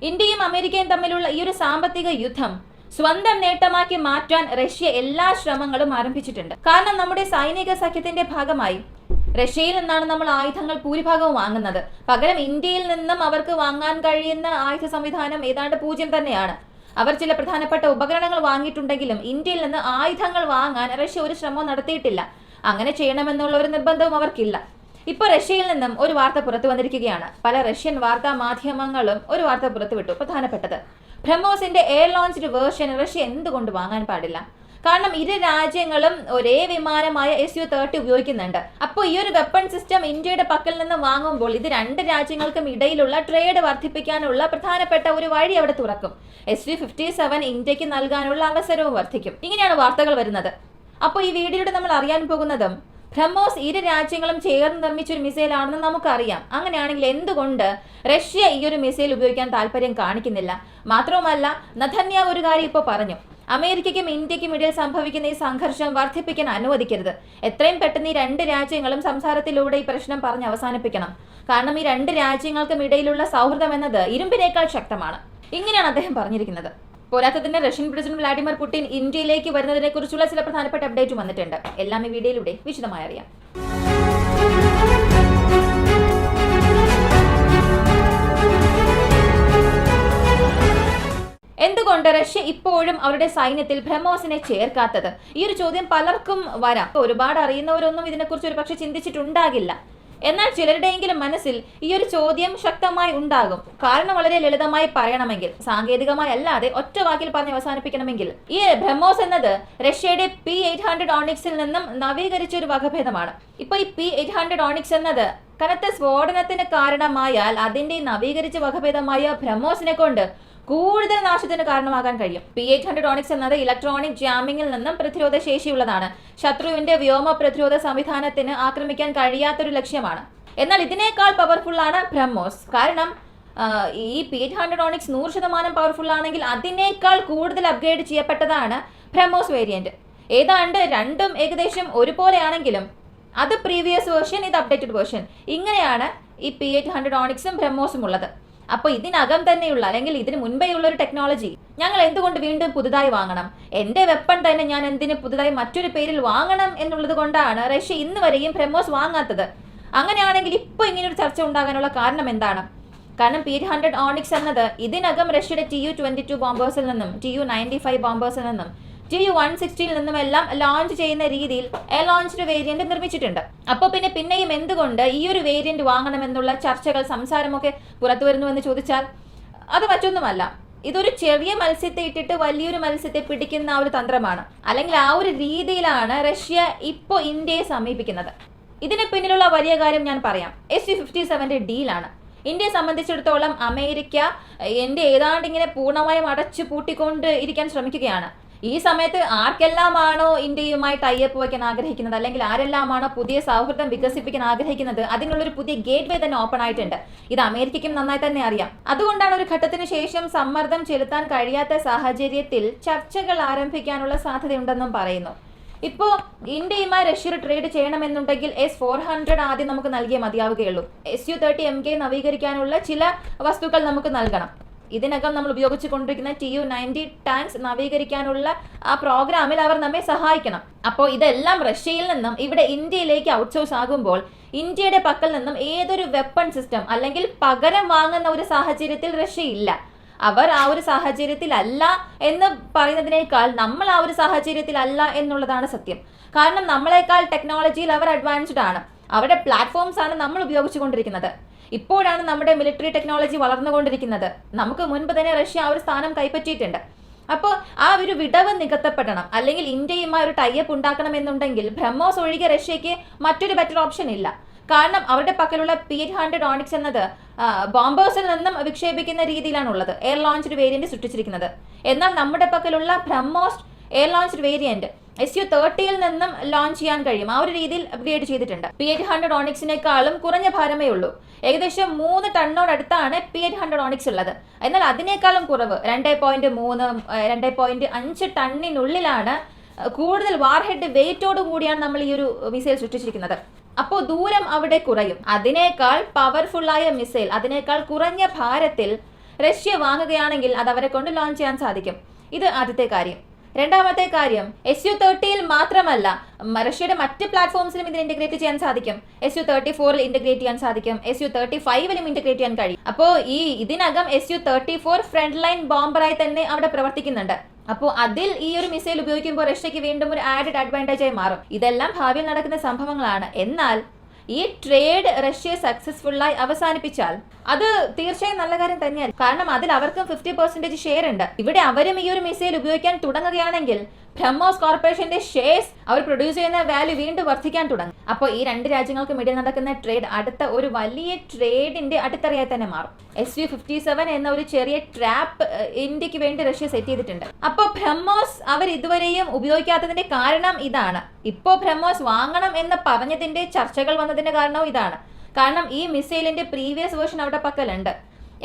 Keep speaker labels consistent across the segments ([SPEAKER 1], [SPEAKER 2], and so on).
[SPEAKER 1] ഇന്ത്യയും അമേരിക്കയും തമ്മിലുള്ള ഈ ഒരു സാമ്പത്തിക യുദ്ധം സ്വന്തം നേട്ടമാക്കി മാറ്റാൻ റഷ്യ എല്ലാ ശ്രമങ്ങളും ആരംഭിച്ചിട്ടുണ്ട്. കാരണം നമ്മുടെ സൈനിക സഖ്യത്തിന്റെ ഭാഗമായി റഷ്യയിൽ നിന്നാണ് നമ്മൾ ആയുധങ്ങൾ ഭൂരിഭാഗവും വാങ്ങുന്നത്. പകരം ഇന്ത്യയിൽ നിന്നും അവർക്ക് വാങ്ങാൻ കഴിയുന്ന ആയുധ സംവിധാനം ഏതാണ്ട് 0 തന്നെയാണ്. അവർ ചില പ്രധാനപ്പെട്ട ഉപകരണങ്ങൾ വാങ്ങിയിട്ടുണ്ടെങ്കിലും ഇന്ത്യയിൽ നിന്ന് ആയുധങ്ങൾ വാങ്ങാൻ റഷ്യ ഒരു ശ്രമവും നടത്തിയിട്ടില്ല. അങ്ങനെ ചെയ്യണമെന്നുള്ള ഒരു നിർബന്ധവും അവർക്കില്ല. ഇപ്പോൾ റഷ്യയിൽ നിന്നും ഒരു വാർത്ത പുറത്തു വന്നിരിക്കുകയാണ്. പല റഷ്യൻ വാർത്താ മാധ്യമങ്ങളും ഒരു വാർത്ത പുറത്തുവിട്ടു. പ്രധാനപ്പെട്ടത്, ബ്രഹ്മോസിന്റെ എയർ ലോഞ്ച്ഡ് വേർഷൻ റഷ്യ എന്തുകൊണ്ട് വാങ്ങാൻ പാടില്ല? കാരണം ഇരു രാജ്യങ്ങളും ഒരേ വിമാനമായ Su-30 ഉപയോഗിക്കുന്നുണ്ട്. അപ്പോൾ ഈ ഒരു വെപ്പൺ സിസ്റ്റം ഇന്ത്യയുടെ പക്കൽ നിന്ന് വാങ്ങുമ്പോൾ ഇത് രണ്ട് രാജ്യങ്ങൾക്കും ഇടയിലുള്ള ട്രേഡ് വർദ്ധിപ്പിക്കാനുള്ള പ്രധാനപ്പെട്ട ഒരു വഴി അവിടെ തുറക്കും. Su-57 ഇന്ത്യക്ക് നൽകാനുള്ള അവസരവും വർദ്ധിക്കും. ഇങ്ങനെയാണ് വാർത്തകൾ വരുന്നത്. അപ്പോൾ ഈ വീഡിയോയുടെ നമ്മൾ അറിയാൻ പോകുന്നതും ബ്രഹ്മോസ് ഇരു രാജ്യങ്ങളും ചേർന്ന് നിർമ്മിച്ചൊരു മിസൈൽ ആണെന്ന് നമുക്കറിയാം. അങ്ങനെയാണെങ്കിൽ എന്തുകൊണ്ട് റഷ്യ ഈ ഒരു മിസൈൽ ഉപയോഗിക്കാൻ താല്പര്യം കാണിക്കുന്നില്ല? മാത്രവുമല്ല, നെതന്യാഹു ഒരു കാര്യം ഇപ്പോൾ പറഞ്ഞു, അമേരിക്കയ്ക്കും ഇന്ത്യക്കും ഇടയിൽ സംഭവിക്കുന്ന ഈ സംഘർഷം വർദ്ധിപ്പിക്കാൻ അനുവദിക്കരുത്. എത്രയും പെട്ടെന്ന് ഈ രണ്ട് രാജ്യങ്ങളും സംസാരത്തിലൂടെ ഈ പ്രശ്നം പറഞ്ഞ് അവസാനിപ്പിക്കണം. കാരണം ഈ രണ്ട് രാജ്യങ്ങൾക്കും ഇടയിലുള്ള സൗഹൃദം എന്നത് ഇരുമ്പിനേക്കാൾ ശക്തമാണ്. ഇങ്ങനെയാണ് അദ്ദേഹം പറഞ്ഞിരിക്കുന്നത്. പോരാത്തതിന് റഷ്യൻ പ്രസിഡന്റ് വ്ളാഡിമിർ പുടിൻ ഇന്ത്യയിലേക്ക് വരുന്നതിനെ കുറിച്ചുള്ള ചില പ്രധാനപ്പെട്ട അപ്ഡേറ്റും വന്നിട്ടുണ്ട്. എല്ലാം ഈ വീഡിയോയിലൂടെ വിശദമായി അറിയാം. എന്തുകൊണ്ട് റഷ്യ ഇപ്പോഴും അവരുടെ സൈന്യത്തിൽ ബ്രഹ്മോസിനെ ചേർക്കാത്തത്? ഈ ഒരു ചോദ്യം പലർക്കും വരാം. ഒരുപാട് അറിയുന്നവരൊന്നും ഇതിനെക്കുറിച്ച് ഒരു പക്ഷെ ചിന്തിച്ചിട്ടുണ്ടാകില്ല. എന്നാൽ ചിലരുടെയെങ്കിലും മനസ്സിൽ ഈ ഒരു ചോദ്യം ശക്തമായി ഉണ്ടാകും. കാരണം വളരെ ലളിതമായി പറയണമെങ്കിൽ, സാങ്കേതികമായി അല്ലാതെ ഒറ്റ വാക്കിൽ പറഞ്ഞ് അവസാനിപ്പിക്കണമെങ്കിൽ, ഈ ബ്രഹ്മോസ് എന്നത് റഷ്യയുടെ P-800 ഓണിക്സിൽ നിന്നും നവീകരിച്ച ഒരു വകഭേദമാണ്. ഇപ്പൊ ഈ P-800 ഓണിക്സ് എന്നത് കനത്ത സ്ഫോടനത്തിന് കാരണമായാൽ അതിന്റെ നവീകരിച്ച വകഭേദമായ ബ്രഹ്മോസിനെ കൊണ്ട് കൂടുതൽ നാശത്തിന് കാരണമാകാൻ കഴിയും. P-800 ഓണിക്സ് എന്നത് ഇലക്ട്രോണിക് ജാമിങ്ങിൽ നിന്നും പ്രതിരോധ ശേഷിയുള്ളതാണ്. ശത്രുവിന്റെ വ്യോമ പ്രതിരോധ സംവിധാനത്തിന് ആക്രമിക്കാൻ കഴിയാത്തൊരു ലക്ഷ്യമാണ്. എന്നാൽ ഇതിനേക്കാൾ പവർഫുൾ ആണ് ബ്രഹ്മോസ്. കാരണം ഈ P-800 ഓണിക്സ് 100% പവർഫുൾ ആണെങ്കിൽ അതിനേക്കാൾ കൂടുതൽ അപ്ഗ്രേഡ് ചെയ്യപ്പെട്ടതാണ് ബ്രഹ്മോസ് വേരിയന്റ്. ഏതാണ്ട് രണ്ടും ഏകദേശം ഒരുപോലെയാണെങ്കിലും അത് പ്രീവിയസ് വേർഷൻ, ഇത് അപ്ഡേറ്റഡ് വേർഷൻ. ഇങ്ങനെയാണ് ഈ P-800 ഓണിക്സും ബ്രഹ്മോസും ഉള്ളത്. അപ്പോൾ ഇതിനകം തന്നെയുള്ള അല്ലെങ്കിൽ ഇതിന് മുൻപേ ഉള്ള ഒരു ടെക്നോളജി ഞങ്ങൾ എന്തുകൊണ്ട് വീണ്ടും പുതുതായി വാങ്ങണം? എൻ്റെ വെപ്പൺ തന്നെ ഞാൻ എന്തിന് പുതുതായി മറ്റൊരു പേരിൽ വാങ്ങണം എന്നുള്ളത് കൊണ്ടാണ് റഷ്യ ഇന്ന് വരെയും ബ്രഹ്മോസ് വാങ്ങാത്തത്. അങ്ങനെയാണെങ്കിൽ ഇപ്പോൾ ഇങ്ങനൊരു ചർച്ച ഉണ്ടാകാനുള്ള കാരണം എന്താണ്? കാരണം P-800 ഓണിക്സ് എന്നത് ഇതിനകം റഷ്യയുടെ Tu-22 ബോംബേഴ്സിൽ നിന്നും Tu-95 ബോംബേഴ്സിൽ നിന്നും Tu-160 നിന്നുമെല്ലാം ലോഞ്ച് ചെയ്യുന്ന രീതിയിൽ എയർ ലോഞ്ച്ഡ് വേരിയന്റ് നിർമ്മിച്ചിട്ടുണ്ട്. അപ്പോൾ പിന്നെയും എന്തുകൊണ്ട് ഈ ഒരു വേരിയന്റ് വാങ്ങണമെന്നുള്ള ചർച്ചകൾ, സംസാരമൊക്കെ പുറത്തു വരുന്നു എന്ന് ചോദിച്ചാൽ അത് മറ്റൊന്നുമല്ല. ഇതൊരു ചെറിയ മത്സ്യത്തെ ഇട്ടിട്ട് വലിയൊരു മത്സ്യത്തെ പിടിക്കുന്ന ആ ഒരു തന്ത്രമാണ്. അല്ലെങ്കിൽ ആ ഒരു രീതിയിലാണ് റഷ്യ ഇപ്പോൾ ഇന്ത്യയെ സമീപിക്കുന്നത്. ഇതിന് പിന്നിലുള്ള വലിയ കാര്യം ഞാൻ പറയാം. Su-57 ഡീലാണ്. ഇന്ത്യയെ സംബന്ധിച്ചിടത്തോളം അമേരിക്ക ഇന്ത്യ ഏതാണ്ട് ഇങ്ങനെ പൂർണ്ണമായും അടച്ചു പൂട്ടിക്കൊണ്ട് ഇരിക്കാൻ ശ്രമിക്കുകയാണ്. ഈ സമയത്ത് ആർക്കെല്ലാമാണോ ഇന്ത്യയുമായി ടൈപ്പ് വയ്ക്കാൻ ആഗ്രഹിക്കുന്നത്, അല്ലെങ്കിൽ ആരെല്ലാമാണോ പുതിയ സൗഹൃദം വികസിപ്പിക്കാൻ ആഗ്രഹിക്കുന്നത്, അതിനുള്ളൊരു പുതിയ ഗേറ്റ് വേ തന്നെ ഓപ്പൺ ആയിട്ടുണ്ട്. ഇത് അമേരിക്കയ്ക്കും നന്നായി തന്നെ അറിയാം. അതുകൊണ്ടാണ് ഒരു ഘട്ടത്തിന് ശേഷം സമ്മർദ്ദം ചെലുത്താൻ കഴിയാത്ത സാഹചര്യത്തിൽ ചർച്ചകൾ ആരംഭിക്കാനുള്ള സാധ്യതയുണ്ടെന്നും പറയുന്നു. ഇപ്പോൾ ഇന്ത്യയുമായി റഷ്യ ട്രേഡ് ചെയ്യണമെന്നുണ്ടെങ്കിൽ S-400 ആദ്യം നമുക്ക് നൽകിയേ മതിയാവുകയുള്ളൂ. Su-30 MK നവീകരിക്കാനുള്ള ചില വസ്തുക്കൾ നമുക്ക് നൽകണം. ഇതിനകം നമ്മൾ ഉപയോഗിച്ചു കൊണ്ടിരിക്കുന്ന Tu-90 ടാങ്ക്സ് നവീകരിക്കാനുള്ള ആ പ്രോഗ്രാമിൽ അവർ നമ്മെ സഹായിക്കണം. അപ്പോൾ ഇതെല്ലാം റഷ്യയിൽ നിന്നും ഇവിടെ ഇന്ത്യയിലേക്ക് ഔട്ട്സോഴ്സ് ആകുമ്പോൾ ഇന്ത്യയുടെ പക്കൽ നിന്നും ഏതൊരു വെപ്പൺ സിസ്റ്റം അല്ലെങ്കിൽ പകരം വാങ്ങുന്ന ഒരു സാഹചര്യത്തിൽ റഷ്യ ഇല്ല. അവർ ആ ഒരു സാഹചര്യത്തിലല്ല എന്ന് പറയുന്നതിനേക്കാൾ നമ്മൾ ആ ഒരു സാഹചര്യത്തിലല്ല എന്നുള്ളതാണ് സത്യം. കാരണം നമ്മളെക്കാൾ ടെക്നോളജിയിൽ അവർ അഡ്വാൻസ്ഡ് ആണ്. അവരുടെ പ്ലാറ്റ്ഫോംസ് ആണ് നമ്മൾ ഉപയോഗിച്ചുകൊണ്ടിരിക്കുന്നത്. ഇപ്പോഴാണ് നമ്മുടെ മിലിറ്ററി ടെക്നോളജി വളർന്നുകൊണ്ടിരിക്കുന്നത്. നമുക്ക് മുൻപ് തന്നെ റഷ്യ ആ ഒരു സ്ഥാനം കൈപ്പറ്റിയിട്ടുണ്ട്. അപ്പോൾ ആ ഒരു വിടവ് നികത്തപ്പെടണം, അല്ലെങ്കിൽ ഇന്ത്യയുമായി ഒരു ടൈപ്പ് ഉണ്ടാക്കണമെന്നുണ്ടെങ്കിൽ ബ്രഹ്മോസ് ഒഴികെ റഷ്യക്ക് മറ്റൊരു ബെറ്റർ ഓപ്ഷൻ ഇല്ല. കാരണം അവരുടെ പക്കലുള്ള P-800 ഓണിക്സ് എന്നത് ബോംബേഴ്സിൽ നിന്നും വിക്ഷേപിക്കുന്ന രീതിയിലാണുള്ളത്. എയർ ലോഞ്ച്ഡ് വേരിയന്റ് സൃഷ്ടിച്ചിരിക്കുന്നത്. എന്നാൽ നമ്മുടെ പക്കലുള്ള BrahMos air launched variant Su-30 നിന്നും ലോഞ്ച് ചെയ്യാൻ കഴിയും. ആ ഒരു രീതിയിൽ അപ്ഗ്രേഡ് ചെയ്തിട്ടുണ്ട്. P-800 ഓണിക്സിനേക്കാളും കുറഞ്ഞ ഭാരമേ ഉള്ളൂ. ഏകദേശം 3 ടണ്ണോടടുത്താണ് P-800 ഓണിക്സ് ഉള്ളത്. എന്നാൽ അതിനേക്കാളും കുറവ് 2.3, 2.5 ടണ്ണിനുള്ളിലാണ്. കൂടുതൽ വാർഹെഡ് വെയിറ്റോട് കൂടിയാണ് നമ്മൾ ഈ ഒരു മിസൈൽ സൃഷ്ടിച്ചിരിക്കുന്നത്. അപ്പോൾ ദൂരം അവിടെ കുറയും. അതിനേക്കാൾ പവർഫുള്ളായ മിസൈൽ, അതിനേക്കാൾ കുറഞ്ഞ ഭാരത്തിൽ റഷ്യ വാങ്ങുകയാണെങ്കിൽ അത് അവരെ കൊണ്ട് ലോഞ്ച് ചെയ്യാൻ സാധിക്കും. ഇത് ആദ്യത്തെ കാര്യം. രണ്ടാമത്തെ കാര്യം, SU-30 മാത്രമല്ല റഷ്യയുടെ മറ്റ് പ്ലാറ്റ്ഫോംസിലും ഇതിന് ഇന്റഗ്രേറ്റ് ചെയ്യാൻ സാധിക്കും. SU-34 ഇന്റഗ്രേറ്റ് ചെയ്യാൻ സാധിക്കും, SU-35 ഇന്റഗ്രേറ്റ് ചെയ്യാൻ കഴിയും. അപ്പോൾ ഇതിനകം SU-34 ഫ്രണ്ട് ലൈൻ ബോംബറായി തന്നെ അവിടെ പ്രവർത്തിക്കുന്നുണ്ട്. അപ്പോൾ അതിൽ ഈ ഒരു മിസൈൽ ഉപയോഗിക്കുമ്പോൾ റഷ്യക്ക് വീണ്ടും ഒരു ആഡഡ് അഡ്വാൻറ്റേജ് ആയി മാറും. ഇതെല്ലാം ഭാവിയിൽ നടക്കുന്ന സംഭവങ്ങളാണ്. എന്നാൽ ഈ ട്രേഡ് റഷ്യ സക്സസ്ഫുള്ളായി അവസാനിപ്പിച്ചാൽ അത് തീർച്ചയായും നല്ല കാര്യം തന്നെയാണ്. കാരണം അതിൽ അവർക്കും 50% ഷെയർ ഉണ്ട്. ഇവിടെ അവരും ഈ ഒരു മിസൈൽ ഉപയോഗിക്കാൻ തുടങ്ങുകയാണെങ്കിൽ ബ്രഹ്മോസ് കോർപ്പറേഷന്റെ ഷെയർസ് അവർ പ്രൊഡ്യൂസ് ചെയ്യുന്ന വാല്യൂ വീണ്ടും വർദ്ധിക്കാൻ തുടങ്ങും. അപ്പോൾ ഈ രണ്ട് രാജ്യങ്ങൾക്കും ഇടയിൽ നടക്കുന്ന ട്രേഡ് അടുത്ത ഒരു വലിയ ട്രേഡിന്റെ അടിത്തറയായി തന്നെ മാറും. SU-57 എന്ന ഒരു ചെറിയ ട്രാപ്പ് ഇന്ത്യക്ക് വേണ്ടി റഷ്യ സെറ്റ് ചെയ്തിട്ടുണ്ട്. അപ്പോൾ ബ്രഹ്മോസ് അവർ ഇതുവരെയും ഉപയോഗിക്കാത്തതിന്റെ കാരണം ഇതാണ്. ഇപ്പോൾ ബ്രഹ്മോസ് വാങ്ങണം എന്ന് പറഞ്ഞതിന്റെ ചർച്ചകൾ വന്നതിന്റെ കാരണവും ഇതാണ്. കാരണം ഈ മിസൈലിന്റെ പ്രീവിയസ് വേർഷൻ അവിടെ പക്കലുണ്ട്.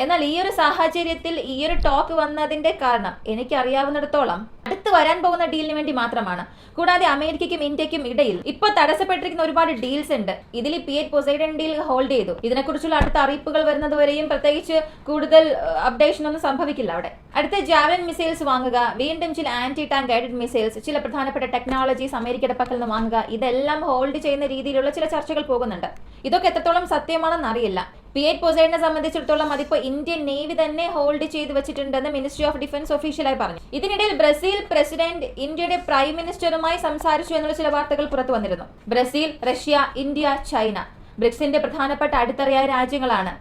[SPEAKER 1] എന്നാൽ ഈ ഒരു സാഹചര്യത്തിൽ ഈ ഒരു ടോക്ക് വന്നതിന്റെ കാരണം എനിക്കറിയാവുന്നിടത്തോളം അടുത്ത് വരാൻ പോകുന്ന ഡീലിന് വേണ്ടി മാത്രമാണ്. കൂടാതെ അമേരിക്കയ്ക്കും ഇന്ത്യക്കും ഇടയിൽ ഇപ്പോൾ തടസ്സപ്പെട്ടിരിക്കുന്ന ഒരുപാട് ഡീൽസ് ഉണ്ട്. ഇതിൽ P-8 പൊസൈഡൻ ഡീൽ ഹോൾഡ് ചെയ്തു. ഇതിനെക്കുറിച്ചുള്ള അടുത്ത അറിയിപ്പുകൾ വരുന്നതുവരെയും പ്രത്യേകിച്ച് കൂടുതൽ അപ്ഡേഷൻ ഒന്നും സംഭവിക്കില്ല അവിടെ. അടുത്ത ജാവലിൻ മിസൈൽസ് വാങ്ങുക, വീണ്ടും ചില ആന്റി ടാങ്ക് ഗൈഡഡ് മിസൈൽസ്, ചില പ്രധാനപ്പെട്ട ടെക്നോളജീസ് അമേരിക്കയുടെ പക്കൽ നിന്ന് വാങ്ങുക, ഇതെല്ലാം ഹോൾഡ് ചെയ്യുന്ന രീതിയിലുള്ള ചില ചർച്ചകൾ പോകുന്നുണ്ട്. ഇതൊക്കെ എത്രത്തോളം സത്യമാണെന്ന് അറിയില്ല. P-8 പൊസൈഡനെ സംബന്ധിച്ചിടത്തോളം അതിപ്പോൾ ഇന്ത്യൻ നേവി തന്നെ ഹോൾഡ് ചെയ്ത് വെച്ചിട്ടുണ്ടെന്ന് മിനിസ്ട്രി ഓഫ് ഡിഫൻസ് ഒഫീഷ്യലായി പറഞ്ഞു. ഇതിനിടയിൽ ബ്രസീൽ പ്രസിഡന്റ് ഇന്ത്യയുടെ പ്രൈം മിനിസ്റ്ററുമായി സംസാരിച്ചു എന്നുള്ള ചില വാർത്തകൾ പുറത്തു വന്നിരുന്നു. ബ്രസീൽ, റഷ്യ, ഇന്ത്യ, ചൈന ബ്രിക്സിന്റെ പ്രധാനപ്പെട്ട അടിത്തറയായ രാജ്യങ്ങളാണ്.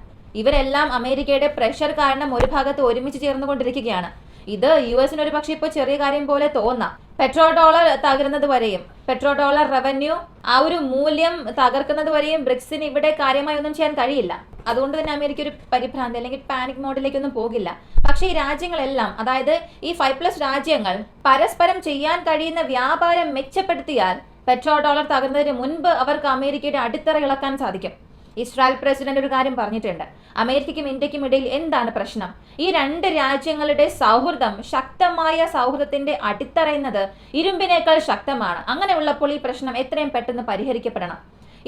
[SPEAKER 1] ഇവരെല്ലാം അമേരിക്കയുടെ പ്രഷർ കാരണം ഒരു ഭാഗത്ത് ഒരുമിച്ച് ചേർന്നുകൊണ്ടിരിക്കുകയാണ്. ഇത് US ഒരു പക്ഷേ ഇപ്പോൾ ചെറിയ കാര്യം പോലെ തോന്നാം. പെട്രോ ഡോളർ തകരുന്നത് വരെയും, പെട്രോ ഡോളർ റവന്യൂ ആ ഒരു മൂല്യം തകർക്കുന്നത് വരെയും ബ്രിക്സിന് ഇവിടെ കാര്യമായി ഒന്നും ചെയ്യാൻ കഴിയില്ല. അതുകൊണ്ട് തന്നെ അമേരിക്ക ഒരു പരിഭ്രാന്തി അല്ലെങ്കിൽ പാനിക് മോഡിലേക്കൊന്നും പോകില്ല. പക്ഷേ ഈ രാജ്യങ്ങളെല്ലാം, അതായത് ഈ 5+ രാജ്യങ്ങൾ പരസ്പരം ചെയ്യാൻ കഴിയുന്ന വ്യാപാരം മെച്ചപ്പെടുത്തിയാൽ പെട്രോ ഡോളർ തകർന്നതിന് മുൻപ് അവർക്ക് അമേരിക്കയുടെ അടിത്തറ ഇളക്കാൻ സാധിക്കും. ഇസ്രായേൽ പ്രസിഡന്റ് ഒരു കാര്യം പറഞ്ഞിട്ടുണ്ട്. അമേരിക്കയ്ക്കും ഇന്ത്യക്കും ഇടയിൽ എന്താണ് പ്രശ്നം? ഈ രണ്ട് രാജ്യങ്ങളുടെ സൗഹൃദം, ശക്തമായ സൗഹൃദത്തിന്റെ അടിത്തറ എന്നത് ഇരുമ്പിനേക്കാൾ ശക്തമാണ്. അങ്ങനെ ഉള്ളപ്പോൾ ഈ പ്രശ്നം എത്രയും പെട്ടെന്ന് പരിഹരിക്കപ്പെടണം.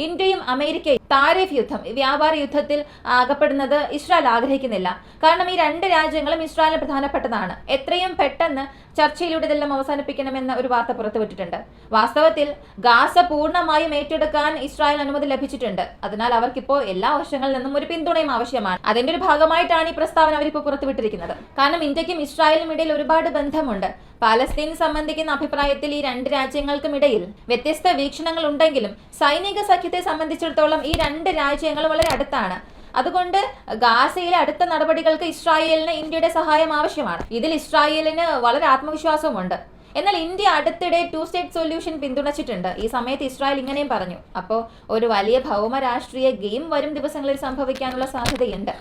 [SPEAKER 1] ഇന്ത്യയും അമേരിക്കയും താരിഫ് യുദ്ധം, വ്യാപാര യുദ്ധത്തിൽ അകപ്പെടുന്നത് ഇസ്രായേൽ ആഗ്രഹിക്കുന്നില്ല. കാരണം ഈ രണ്ട് രാജ്യങ്ങളും ഇസ്രായേലിന് പ്രധാനപ്പെട്ടതാണ്. എത്രയും പെട്ടെന്ന് ചർച്ചയിലൂടെ ഇതെല്ലാം അവസാനിപ്പിക്കണമെന്ന ഒരു വാർത്ത പുറത്തുവിട്ടിട്ടുണ്ട്. വാസ്തവത്തിൽ ഗാസ പൂർണ്ണമായും ഏറ്റെടുക്കാൻ ഇസ്രായേൽ അനുമതി ലഭിച്ചിട്ടുണ്ട്. അതിനാൽ അവർക്കിപ്പോൾ എല്ലാ വശങ്ങളിൽ നിന്നും ഒരു പിന്തുണയും ആവശ്യമാണ്. അതിന്റെ ഒരു ഭാഗമായിട്ടാണ് ഈ പ്രസ്താവന അവരിപ്പോൾ പുറത്തുവിട്ടിരിക്കുന്നത്. കാരണം ഇന്ത്യക്കും ഇസ്രായേലിനും ഇടയിൽ ഒരുപാട് ബന്ധമുണ്ട്. പാലസ്തീൻ സംബന്ധിക്കുന്ന അഭിപ്രായത്തിൽ ഈ രണ്ട് രാജ്യങ്ങൾക്കും ഇടയിൽ വ്യത്യസ്ത വീക്ഷണങ്ങൾ ഉണ്ടെങ്കിലും സൈനിക സഖ്യത്തെ സംബന്ധിച്ചിടത്തോളം ഈ രണ്ട് രാജ്യങ്ങളും വളരെ അടുത്താണ്. അതുകൊണ്ട് ഗാസയിലെ അടുത്ത നടപടികൾക്ക് ഇസ്രായേലിന് ഇന്ത്യയുടെ സഹായം ആവശ്യമാണ്. ഇതിൽ ഇസ്രായേലിന് വളരെ ആത്മവിശ്വാസവുമുണ്ട്. എന്നാൽ ഇന്ത്യ അടുത്തിടെ 2 സ്റ്റേറ്റ് സൊല്യൂഷൻ പിന്തുണച്ചിട്ടുണ്ട്. ഈ സമയത്ത് ഇസ്രായേൽ ഇങ്ങനെയും പറഞ്ഞു. അപ്പോൾ ഒരു വലിയ ഭൗമ രാഷ്ട്രീയ ഗെയിം വരും ദിവസങ്ങളിൽ സംഭവിക്കാനുള്ള സാധ്യതയുണ്ട്.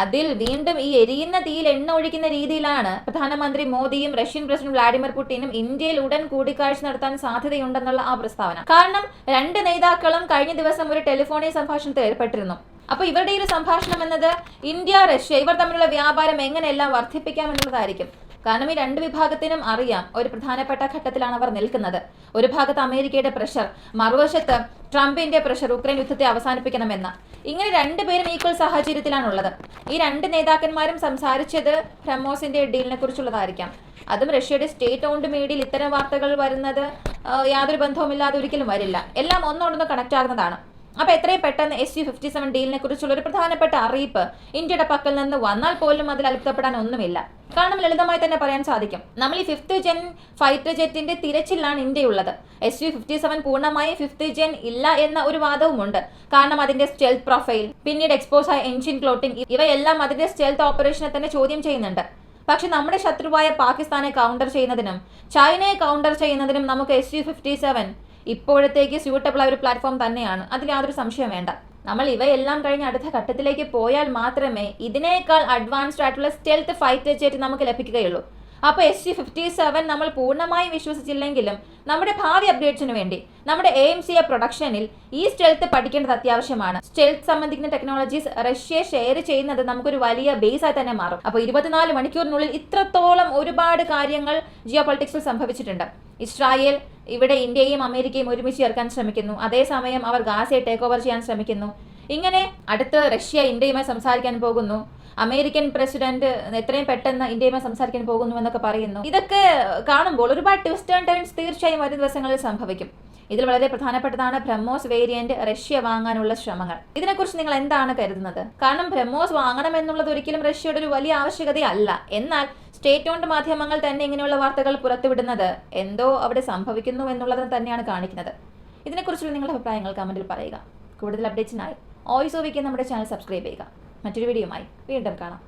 [SPEAKER 1] അതിൽ വീണ്ടും ഈ എരിയുന്ന തീയിൽ എണ്ണ ഒഴിക്കുന്ന രീതിയിലാണ് പ്രധാനമന്ത്രി മോദിയും റഷ്യൻ പ്രസിഡന്റ് വ്ളാഡിമിർ പുടിനും ഇന്ത്യയിൽ ഉടൻ കൂടിക്കാഴ്ച നടത്താൻ സാധ്യതയുണ്ടെന്നുള്ള ആ പ്രസ്താവന. കാരണം രണ്ട് നേതാക്കളും കഴിഞ്ഞ ദിവസം ഒരു ടെലിഫോണിക് സംഭാഷണത്തിൽ ഏർപ്പെട്ടിരുന്നു. അപ്പോൾ ഇവരുടെ ഈ ഒരു സംഭാഷണം എന്നത് ഇന്ത്യ, റഷ്യ ഇവർ തമ്മിലുള്ള വ്യാപാരം എങ്ങനെയെല്ലാം വർദ്ധിപ്പിക്കാം എന്നുള്ളതായിരിക്കും. കാരണം ഈ രണ്ട് വിഭാഗത്തിനും അറിയാം ഒരു പ്രധാനപ്പെട്ട ഘട്ടത്തിലാണ് അവർ നിൽക്കുന്നത്. ഒരു ഭാഗത്ത് അമേരിക്കയുടെ പ്രഷർ, മറുവശത്ത് ട്രംപിന്റെ പ്രഷർ ഉക്രൈൻ യുദ്ധത്തെ അവസാനിപ്പിക്കണമെന്ന. ഇങ്ങനെ രണ്ടുപേരും ഈക്വൽ സാഹചര്യത്തിലാണുള്ളത്. ഈ രണ്ട് നേതാക്കന്മാരും സംസാരിച്ചത് ബ്രഹ്മോസിന്റെ ഡീലിനെ കുറിച്ചുള്ളതായിരിക്കാം. അതും റഷ്യയുടെ സ്റ്റേറ്റ് ഓൺഡ് മീഡിയയിൽ ഇത്തരം വാർത്തകൾ വരുന്നത് യാതൊരു ബന്ധവുമില്ലാതെ ഒരിക്കലും വരില്ല. എല്ലാം ഒന്നോടൊന്ന് കണക്ട് ആകുന്നതാണ്. അപ്പൊ എത്രയും പെട്ടെന്ന് SU-57 ഡീലിനെ കുറിച്ചുള്ള ഒരു പ്രധാനപ്പെട്ട അറിയിപ്പ് ഇന്ത്യയുടെ പക്കൽ നിന്ന് വന്നാൽ പോലും അതിൽ അത്ഭുതപ്പെടാൻ ഒന്നുമില്ല. കാരണം ലളിതമായി തന്നെ പറയാൻ സാധിക്കും, നമ്മൾ ഈ 5th ജെൻ ഫൈറ്റർ ജെറ്റിന്റെ തിരച്ചിലാണ് ഇന്ത്യയുള്ളത്. SU-57 പൂർണ്ണമായും 5th ജെൻ ഇല്ല എന്ന ഒരു വാദവുമുണ്ട്. കാരണം അതിന്റെ സ്റ്റെൽത്ത് പ്രൊഫൈൽ, പിന്നീട് എക്സ്പോസ് ആയ എൻജിൻ ക്ലോട്ടിംഗ്, ഇവയെല്ലാം അതിന്റെ സ്റ്റെൽത്ത് ഓപ്പറേഷനെ തന്നെ ചോദ്യം ചെയ്യുന്നുണ്ട്. പക്ഷെ നമ്മുടെ ശത്രുവായ പാകിസ്ഥാനെ കൗണ്ടർ ചെയ്യുന്നതിനും ചൈനയെ കൗണ്ടർ ചെയ്യുന്നതിനും നമുക്ക് SU-57 ഇപ്പോഴത്തേക്ക് സ്യൂട്ടബിൾ ആയ ഒരു പ്ലാറ്റ്ഫോം തന്നെയാണ്. അതിൽ യാതൊരു സംശയം വേണ്ട. നമ്മൾ ഇവയെല്ലാം കഴിഞ്ഞ് അടുത്ത ഘട്ടത്തിലേക്ക് പോയാൽ മാത്രമേ ഇതിനേക്കാൾ അഡ്വാൻസ്ഡ് ആയിട്ടുള്ള സ്റ്റെൽത്ത് ഫൈറ്റർ ജെറ്റ് നമുക്ക് ലഭിക്കുകയുള്ളൂ. അപ്പോൾ SU-57 നമ്മൾ പൂർണ്ണമായും വിശ്വസിച്ചില്ലെങ്കിലും നമ്മുടെ ഭാവി അപ്ഡേറ്റ്സിന് വേണ്ടി നമ്മുടെ AMC പ്രൊഡക്ഷനിൽ ഈ സ്റ്റെൽത്ത് പഠിക്കേണ്ടത് അത്യാവശ്യമാണ്. സ്റ്റെൽത്ത് സംബന്ധിക്കുന്ന ടെക്നോളജീസ് റഷ്യ ഷെയർ ചെയ്യുന്നത് നമുക്കൊരു വലിയ ബേസ് ആയി തന്നെ മാറും. അപ്പോൾ 24 മണിക്കൂറിനുള്ളിൽ ഇത്രത്തോളം ഒരുപാട് കാര്യങ്ങൾ ജിയോ പൊളിറ്റിക്സിൽ സംഭവിച്ചിട്ടുണ്ട്. ഇസ്രായേൽ ഇവിടെ ഇന്ത്യയും അമേരിക്കയും ഒരുമിച്ച് ചേർക്കാൻ ശ്രമിക്കുന്നു. അതേസമയം അവർ ഗാസയെ ടേക്ക് ഓവർ ചെയ്യാൻ ശ്രമിക്കുന്നു. ഇങ്ങനെ അടുത്ത് റഷ്യ ഇന്ത്യയുമായി സംസാരിക്കാൻ പോകുന്നു, അമേരിക്കൻ പ്രസിഡന്റ് എത്രയും പെട്ടെന്ന് ഇന്ത്യയുമായി സംസാരിക്കാൻ പോകുന്നു എന്നൊക്കെ പറയുന്നു. ഇതൊക്കെ കാണുമ്പോൾ ഒരുപാട് ട്വിസ്റ്റ് ആൻഡ് ടേൺസ് തീർച്ചയായും വരും ദിവസങ്ങളിൽ സംഭവിക്കും. ഇതിൽ വളരെ പ്രധാനപ്പെട്ടതാണ് ബ്രഹ്മോസ് വേരിയന്റ് റഷ്യ വാങ്ങാനുള്ള ശ്രമങ്ങൾ. ഇതിനെക്കുറിച്ച് നിങ്ങൾ എന്താണ് കരുതുന്നത്? കാരണം ബ്രഹ്മോസ് വാങ്ങണം എന്നുള്ളത് ഒരിക്കലും റഷ്യയുടെ ഒരു വലിയ ആവശ്യകതയല്ല. എന്നാൽ സ്റ്റേറ്റ് ഓൺഡ് മാധ്യമങ്ങൾ തന്നെ ഇങ്ങനെയുള്ള വാർത്തകൾ പുറത്തുവിടുന്നത് എന്തോ അവിടെ സംഭവിക്കുന്നു എന്നുള്ളത് തന്നെയാണ് കാണിക്കുന്നത്. ഇതിനെക്കുറിച്ചുള്ള നിങ്ങളുടെ അഭിപ്രായങ്ങൾ കമന്റിൽ പറയുക. കൂടുതൽ അപ്ഡേറ്റ്സിനായി ഓയിസ് ഓവിക്ക് നമ്മുടെ ചാനൽ സബ്സ്ക്രൈബ് ചെയ്യുക. മറ്റൊരു വീഡിയോയുമായി വീണ്ടും കാണാം.